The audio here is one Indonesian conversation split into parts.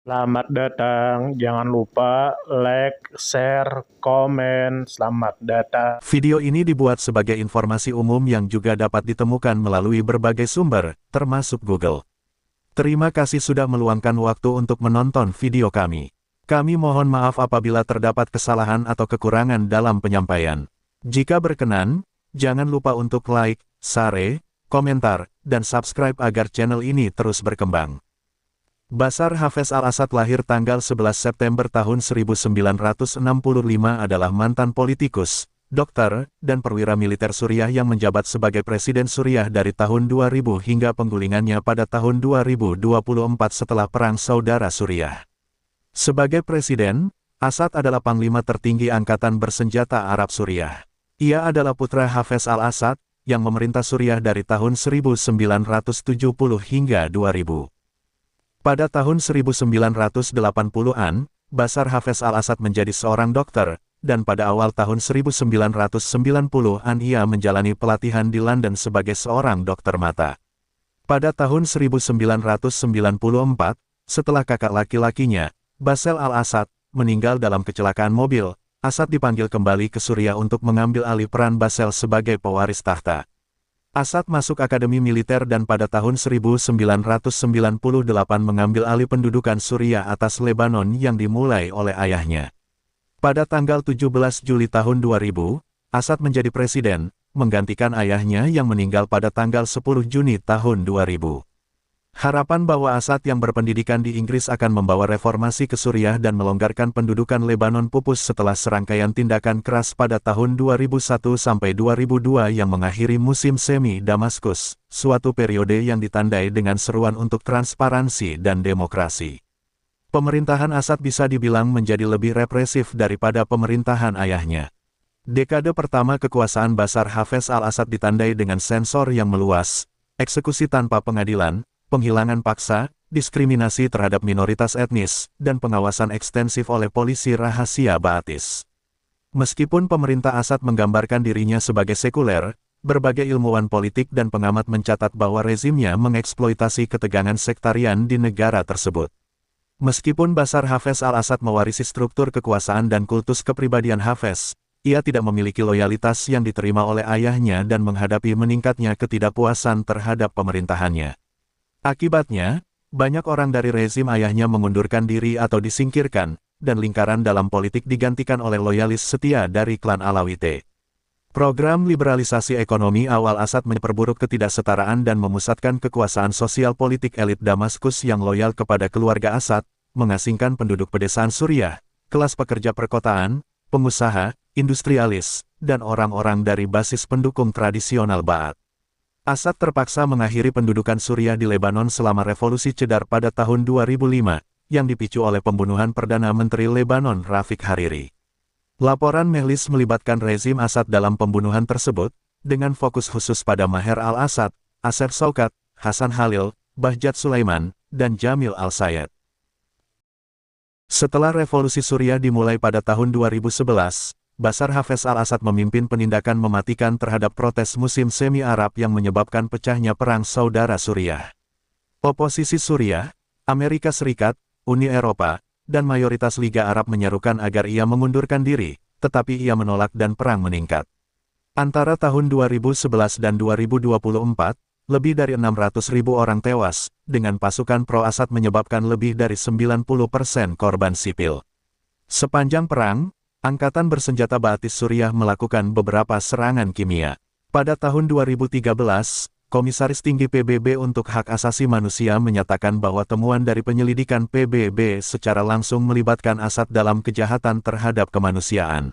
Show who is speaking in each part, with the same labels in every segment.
Speaker 1: Selamat datang, jangan lupa like, share, komen. Selamat datang.
Speaker 2: Video ini dibuat sebagai informasi umum yang juga dapat ditemukan melalui berbagai sumber, termasuk Google. Terima kasih sudah meluangkan waktu untuk menonton video kami. Kami mohon maaf apabila terdapat kesalahan atau kekurangan dalam penyampaian. Jika berkenan, jangan lupa untuk like, share, komentar, dan subscribe agar channel ini terus berkembang. Bashar Hafez al-Assad lahir tanggal 11 September tahun 1965 adalah mantan politikus, dokter, dan perwira militer Suriah yang menjabat sebagai Presiden Suriah dari tahun 2000 hingga penggulingannya pada tahun 2024 setelah Perang Saudara Suriah. Sebagai Presiden, Assad adalah Panglima tertinggi Angkatan Bersenjata Arab Suriah. Ia adalah putra Hafez al-Assad, yang memerintah Suriah dari tahun 1970 hingga 2000. Pada tahun 1980-an, Bashar Hafez al-Assad menjadi seorang dokter, dan pada awal tahun 1990-an ia menjalani pelatihan di London sebagai seorang dokter mata. Pada tahun 1994, setelah kakak laki-lakinya, Bashar al-Assad, meninggal dalam kecelakaan mobil, Assad dipanggil kembali ke Suriah untuk mengambil alih peran Bashar sebagai pewaris tahta. Assad masuk akademi militer dan pada tahun 1998 mengambil alih pendudukan Suriah atas Lebanon yang dimulai oleh ayahnya. Pada tanggal 17 Juli tahun 2000, Assad menjadi presiden, menggantikan ayahnya yang meninggal pada tanggal 10 Juni tahun 2000. Harapan bahwa Assad yang berpendidikan di Inggris akan membawa reformasi ke Suriah dan melonggarkan pendudukan Lebanon pupus setelah serangkaian tindakan keras pada tahun 2001-2002 yang mengakhiri musim semi Damaskus, suatu periode yang ditandai dengan seruan untuk transparansi dan demokrasi. Pemerintahan Assad bisa dibilang menjadi lebih represif daripada pemerintahan ayahnya. Dekade pertama kekuasaan Bashar Hafez al-Assad ditandai dengan sensor yang meluas, eksekusi tanpa pengadilan, penghilangan paksa, diskriminasi terhadap minoritas etnis, dan pengawasan ekstensif oleh polisi rahasia Baathis. Meskipun pemerintah Assad menggambarkan dirinya sebagai sekuler, berbagai ilmuwan politik dan pengamat mencatat bahwa rezimnya mengeksploitasi ketegangan sektarian di negara tersebut. Meskipun Bashar Hafez al-Assad mewarisi struktur kekuasaan dan kultus kepribadian Hafez, ia tidak memiliki loyalitas yang diterima oleh ayahnya dan menghadapi meningkatnya ketidakpuasan terhadap pemerintahannya. Akibatnya, banyak orang dari rezim ayahnya mengundurkan diri atau disingkirkan, dan lingkaran dalam politik digantikan oleh loyalis setia dari klan Alawite. Program liberalisasi ekonomi awal Assad memperburuk ketidaksetaraan dan memusatkan kekuasaan sosial politik elit Damaskus yang loyal kepada keluarga Assad, mengasingkan penduduk pedesaan Suriah, kelas pekerja perkotaan, pengusaha, industrialis, dan orang-orang dari basis pendukung tradisional Baath. Assad terpaksa mengakhiri pendudukan Suriah di Lebanon selama Revolusi Cedar pada tahun 2005, yang dipicu oleh pembunuhan Perdana Menteri Lebanon Rafiq Hariri. Laporan Mehlis melibatkan rezim Assad dalam pembunuhan tersebut, dengan fokus khusus pada Maher al-Assad, Asef Shaukat, Hasan Khalil, Bahjat Sulaiman, dan Jamil al-Sayed. Setelah Revolusi Suriah dimulai pada tahun 2011, Bashar Hafez al-Assad memimpin penindakan mematikan terhadap protes musim semi Arab yang menyebabkan pecahnya Perang Saudara Suriah. Oposisi Suriah, Amerika Serikat, Uni Eropa, dan mayoritas Liga Arab menyerukan agar ia mengundurkan diri, tetapi ia menolak dan perang meningkat. Antara tahun 2011 dan 2024, lebih dari 600.000 orang tewas, dengan pasukan pro-Assad menyebabkan lebih dari 90% korban sipil. Sepanjang perang, Angkatan Bersenjata Baathis Suriah melakukan beberapa serangan kimia. Pada tahun 2013, Komisaris Tinggi PBB untuk Hak Asasi Manusia menyatakan bahwa temuan dari penyelidikan PBB secara langsung melibatkan Assad dalam kejahatan terhadap kemanusiaan.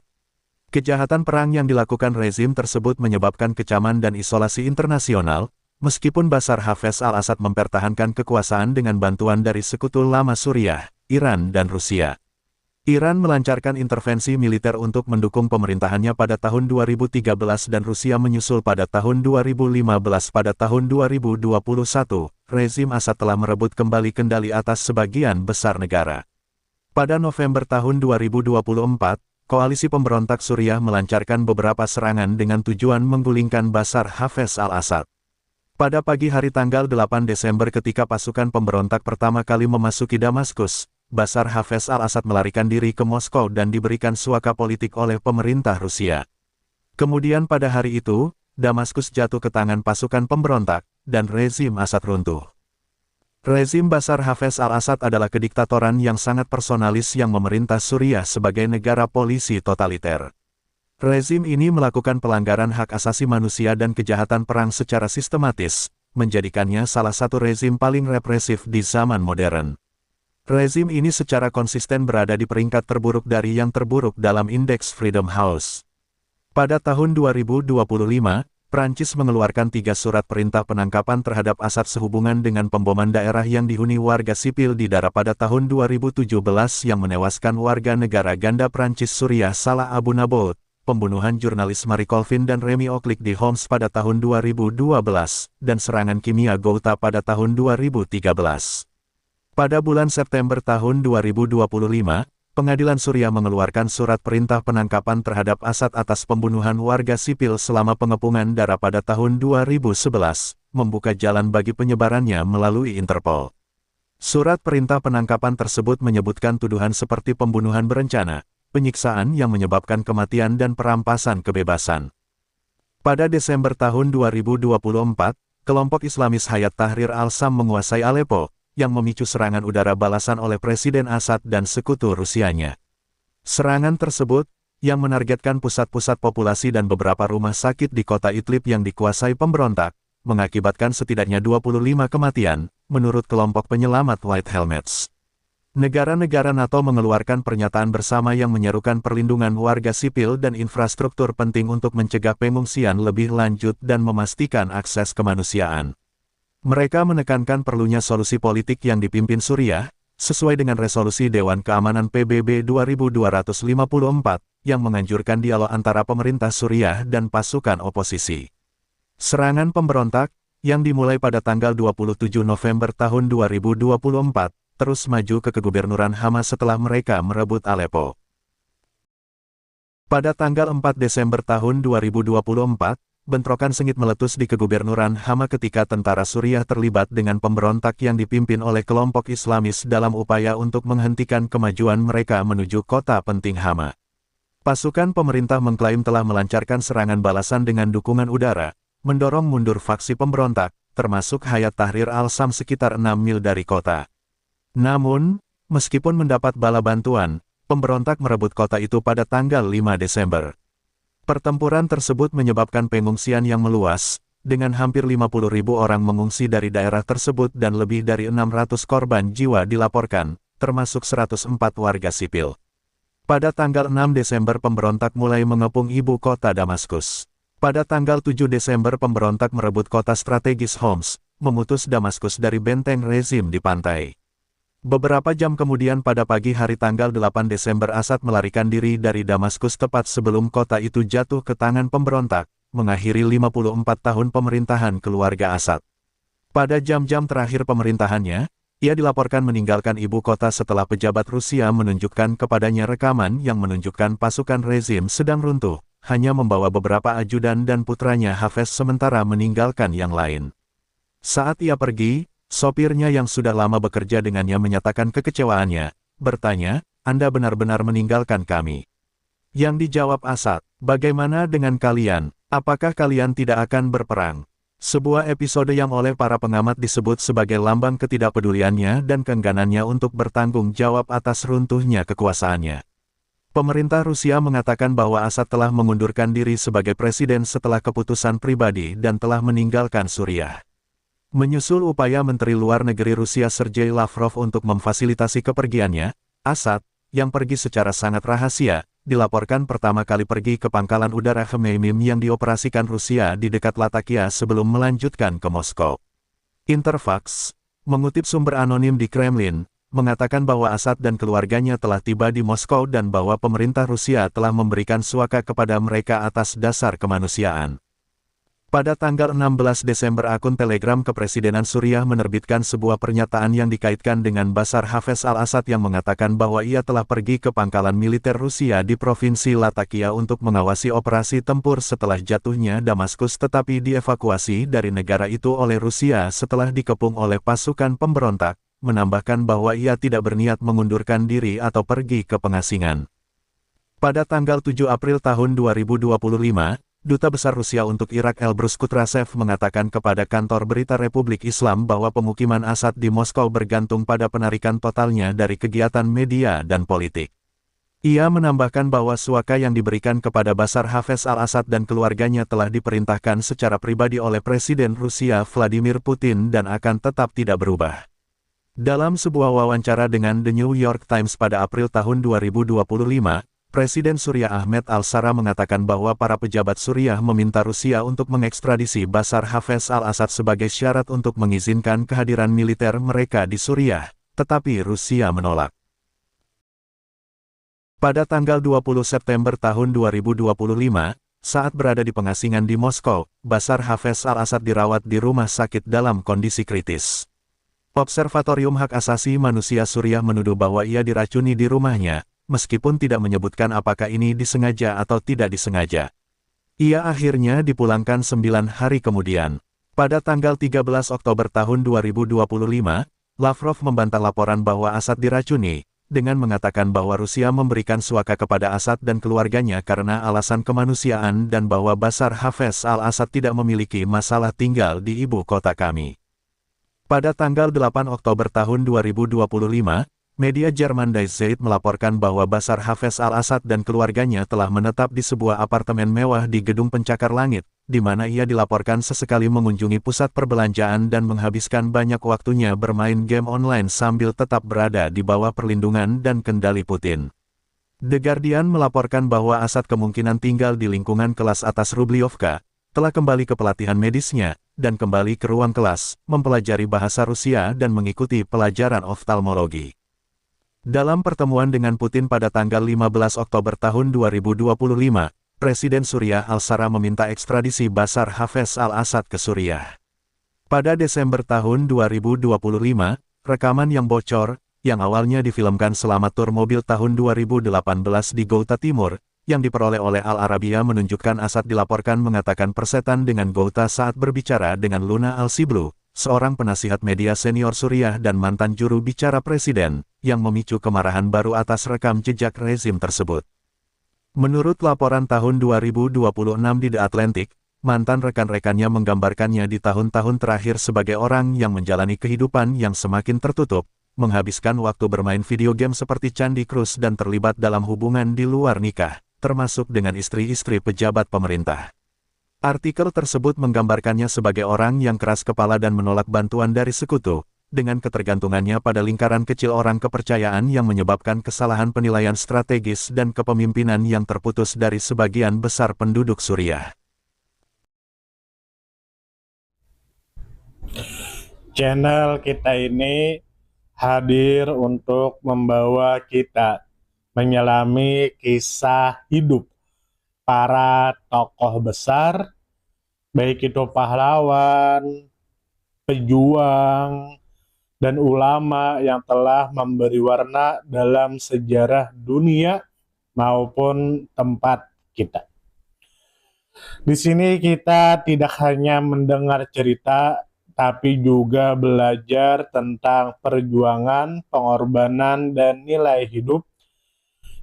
Speaker 2: Kejahatan perang yang dilakukan rezim tersebut menyebabkan kecaman dan isolasi internasional, meskipun Bashar Hafez al-Assad mempertahankan kekuasaan dengan bantuan dari Sekutu Lama Suriah, Iran dan Rusia. Iran melancarkan intervensi militer untuk mendukung pemerintahannya pada tahun 2013 dan Rusia menyusul pada tahun 2015. Pada tahun 2021, rezim Assad telah merebut kembali kendali atas sebagian besar negara. Pada November tahun 2024, koalisi pemberontak Suriah melancarkan beberapa serangan dengan tujuan menggulingkan Bashar Hafez al-Assad. Pada pagi hari tanggal 8 Desember ketika pasukan pemberontak pertama kali memasuki Damaskus, Bashar Hafez al-Assad melarikan diri ke Moskow dan diberikan suaka politik oleh pemerintah Rusia. Kemudian pada hari itu, Damaskus jatuh ke tangan pasukan pemberontak, dan rezim Assad runtuh. Rezim Bashar Hafez al-Assad adalah kediktatoran yang sangat personalis yang memerintah Suriah sebagai negara polisi totaliter. Rezim ini melakukan pelanggaran hak asasi manusia dan kejahatan perang secara sistematis, menjadikannya salah satu rezim paling represif di zaman modern. Rezim ini secara konsisten berada di peringkat terburuk dari yang terburuk dalam indeks Freedom House. Pada tahun 2025, Prancis mengeluarkan 3 surat perintah penangkapan terhadap Assad sehubungan dengan pemboman daerah yang dihuni warga sipil di Dara pada tahun 2017 yang menewaskan warga negara ganda Prancis Suriah Salah Abu Nabout, pembunuhan jurnalis Marie Colvin dan Remy Ocklick di Homs pada tahun 2012, dan serangan kimia Ghouta pada tahun 2013. Pada bulan September tahun 2025, pengadilan Suriah mengeluarkan surat perintah penangkapan terhadap Assad atas pembunuhan warga sipil selama pengepungan Dara pada tahun 2011, membuka jalan bagi penyebarannya melalui Interpol. Surat perintah penangkapan tersebut menyebutkan tuduhan seperti pembunuhan berencana, penyiksaan yang menyebabkan kematian dan perampasan kebebasan. Pada Desember tahun 2024, kelompok Islamis Hayat Tahrir al-Sham menguasai Aleppo, yang memicu serangan udara balasan oleh Presiden Assad dan sekutu Rusianya. Serangan tersebut, yang menargetkan pusat-pusat populasi dan beberapa rumah sakit di kota Idlib yang dikuasai pemberontak, mengakibatkan setidaknya 25 kematian, menurut kelompok penyelamat White Helmets. Negara-negara NATO mengeluarkan pernyataan bersama yang menyerukan perlindungan warga sipil dan infrastruktur penting untuk mencegah pengungsian lebih lanjut dan memastikan akses kemanusiaan. Mereka menekankan perlunya solusi politik yang dipimpin Suriah, sesuai dengan resolusi Dewan Keamanan PBB 2254, yang menganjurkan dialog antara pemerintah Suriah dan pasukan oposisi. Serangan pemberontak, yang dimulai pada tanggal 27 November tahun 2024, terus maju ke kegubernuran Hama setelah mereka merebut Aleppo. Pada tanggal 4 Desember tahun 2024, bentrokan sengit meletus di kegubernuran Hama ketika tentara Suriah terlibat dengan pemberontak yang dipimpin oleh kelompok Islamis dalam upaya untuk menghentikan kemajuan mereka menuju kota penting Hama. Pasukan pemerintah mengklaim telah melancarkan serangan balasan dengan dukungan udara, mendorong mundur faksi pemberontak, termasuk Hayat Tahrir al-Sham sekitar 6 mil dari kota. Namun, meskipun mendapat bala bantuan, pemberontak merebut kota itu pada tanggal 5 Desember. Pertempuran tersebut menyebabkan pengungsian yang meluas, dengan hampir 50.000 orang mengungsi dari daerah tersebut dan lebih dari 600 korban jiwa dilaporkan, termasuk 104 warga sipil. Pada tanggal 6 Desember pemberontak mulai mengepung ibu kota Damaskus. Pada tanggal 7 Desember pemberontak merebut kota strategis Homs, memutus Damaskus dari benteng rezim di pantai. Beberapa jam kemudian pada pagi hari tanggal 8 Desember Assad melarikan diri dari Damaskus tepat sebelum kota itu jatuh ke tangan pemberontak, mengakhiri 54 tahun pemerintahan keluarga Assad. Pada jam-jam terakhir pemerintahannya, ia dilaporkan meninggalkan ibu kota setelah pejabat Rusia menunjukkan kepadanya rekaman yang menunjukkan pasukan rezim sedang runtuh, hanya membawa beberapa ajudan dan putranya Hafez sementara meninggalkan yang lain. Saat ia pergi, sopirnya yang sudah lama bekerja dengannya menyatakan kekecewaannya, bertanya, "Anda benar-benar meninggalkan kami?" Yang dijawab Assad, "Bagaimana dengan kalian? Apakah kalian tidak akan berperang?" Sebuah episode yang oleh para pengamat disebut sebagai lambang ketidakpeduliannya dan keengganannya untuk bertanggung jawab atas runtuhnya kekuasaannya. Pemerintah Rusia mengatakan bahwa Assad telah mengundurkan diri sebagai presiden setelah keputusan pribadi dan telah meninggalkan Suriah. Menyusul upaya Menteri Luar Negeri Rusia Sergei Lavrov untuk memfasilitasi kepergiannya, Assad, yang pergi secara sangat rahasia, dilaporkan pertama kali pergi ke pangkalan udara Khmeimim yang dioperasikan Rusia di dekat Latakia sebelum melanjutkan ke Moskow. Interfax, mengutip sumber anonim di Kremlin, mengatakan bahwa Assad dan keluarganya telah tiba di Moskow dan bahwa pemerintah Rusia telah memberikan suaka kepada mereka atas dasar kemanusiaan. Pada tanggal 16 Desember akun Telegram Kepresidenan Suriah menerbitkan sebuah pernyataan yang dikaitkan dengan Bashar Hafez al-Assad yang mengatakan bahwa ia telah pergi ke pangkalan militer Rusia di Provinsi Latakia untuk mengawasi operasi tempur setelah jatuhnya Damaskus tetapi dievakuasi dari negara itu oleh Rusia setelah dikepung oleh pasukan pemberontak, menambahkan bahwa ia tidak berniat mengundurkan diri atau pergi ke pengasingan. Pada tanggal 7 April tahun 2025, Duta Besar Rusia untuk Irak Elbrus Kutrasev mengatakan kepada kantor berita Republik Islam bahwa pemukiman Assad di Moskow bergantung pada penarikan totalnya dari kegiatan media dan politik. Ia menambahkan bahwa suaka yang diberikan kepada Bashar Hafez al-Assad dan keluarganya telah diperintahkan secara pribadi oleh Presiden Rusia Vladimir Putin dan akan tetap tidak berubah. Dalam sebuah wawancara dengan The New York Times pada April tahun 2025, Presiden Suriah Ahmed al-Shara mengatakan bahwa para pejabat Suriah meminta Rusia untuk mengekstradisi Bashar Hafez al-Assad sebagai syarat untuk mengizinkan kehadiran militer mereka di Suriah, tetapi Rusia menolak. Pada tanggal 20 September tahun 2025, saat berada di pengasingan di Moskow, Bashar Hafez al-Assad dirawat di rumah sakit dalam kondisi kritis. Observatorium Hak Asasi Manusia Suriah menuduh bahwa ia diracuni di rumahnya, meskipun tidak menyebutkan apakah ini disengaja atau tidak disengaja. Ia akhirnya dipulangkan 9 hari kemudian. Pada tanggal 13 Oktober tahun 2025, Lavrov membantah laporan bahwa Assad diracuni, dengan mengatakan bahwa Rusia memberikan suaka kepada Assad dan keluarganya karena alasan kemanusiaan dan bahwa Bashar Hafez al-Assad tidak memiliki masalah tinggal di ibu kota kami. Pada tanggal 8 Oktober tahun 2025, media Jerman Die Zeit melaporkan bahwa Bashar Hafez al-Assad dan keluarganya telah menetap di sebuah apartemen mewah di Gedung Pencakar Langit, di mana ia dilaporkan sesekali mengunjungi pusat perbelanjaan dan menghabiskan banyak waktunya bermain game online sambil tetap berada di bawah perlindungan dan kendali Putin. The Guardian melaporkan bahwa Assad kemungkinan tinggal di lingkungan kelas atas Rubliovka, telah kembali ke pelatihan medisnya, dan kembali ke ruang kelas, mempelajari bahasa Rusia dan mengikuti pelajaran oftalmologi. Dalam pertemuan dengan Putin pada tanggal 15 Oktober tahun 2025, Presiden Suriah al-Shara meminta ekstradisi Bashar Hafez al-Assad ke Suriah. Pada Desember tahun 2025, rekaman yang bocor, yang awalnya difilmkan selama tur mobil tahun 2018 di Ghouta Timur, yang diperoleh oleh Al Arabiya menunjukkan Assad dilaporkan mengatakan persetan dengan Ghouta saat berbicara dengan Luna Al-Siblu, seorang penasihat media senior Suriah dan mantan juru bicara presiden, yang memicu kemarahan baru atas rekam jejak rezim tersebut. Menurut laporan tahun 2026 di The Atlantic, mantan rekan-rekannya menggambarkannya di tahun-tahun terakhir sebagai orang yang menjalani kehidupan yang semakin tertutup, menghabiskan waktu bermain video game seperti Candy Crush dan terlibat dalam hubungan di luar nikah, termasuk dengan istri-istri pejabat pemerintah. Artikel tersebut menggambarkannya sebagai orang yang keras kepala dan menolak bantuan dari sekutu, dengan ketergantungannya pada lingkaran kecil orang kepercayaan yang menyebabkan kesalahan penilaian strategis dan kepemimpinan yang terputus dari sebagian besar penduduk Suriah.
Speaker 1: Channel kita ini hadir untuk membawa kita menyelami kisah hidup para tokoh besar, baik itu pahlawan, pejuang, dan ulama yang telah memberi warna dalam sejarah dunia maupun tempat kita. Di sini kita tidak hanya mendengar cerita, tapi juga belajar tentang perjuangan, pengorbanan, dan nilai hidup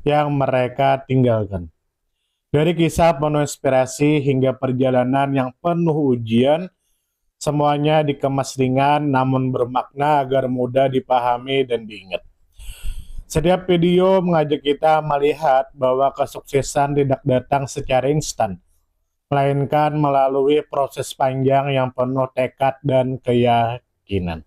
Speaker 1: yang mereka tinggalkan. Dari kisah penuh inspirasi hingga perjalanan yang penuh ujian, semuanya dikemas ringan namun bermakna agar mudah dipahami dan diingat. Setiap video mengajak kita melihat bahwa kesuksesan tidak datang secara instan, melainkan melalui proses panjang yang penuh tekad dan keyakinan.